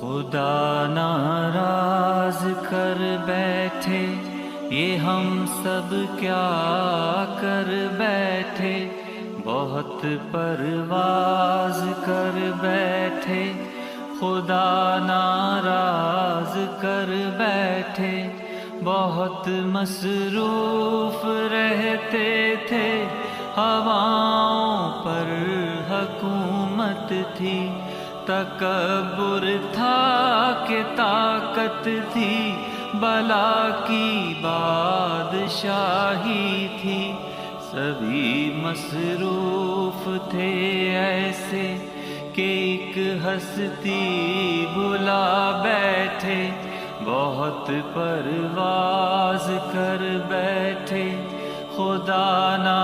خدا ناراض کر بیٹھے، یہ ہم سب کیا کر بیٹھے، بہت پرواز کر بیٹھے، خدا ناراض کر بیٹھے، بہت مصروف رہتے تھے، ہواؤں پر حکومت تھی، تکبر تھا کہ طاقت تھی، بلا کی بادشاہی تھی، سبھی مصروف تھے ایسے کہ ایک ہستی بھلا بیٹھے، بہت پرواز کر بیٹھے، خدا نہ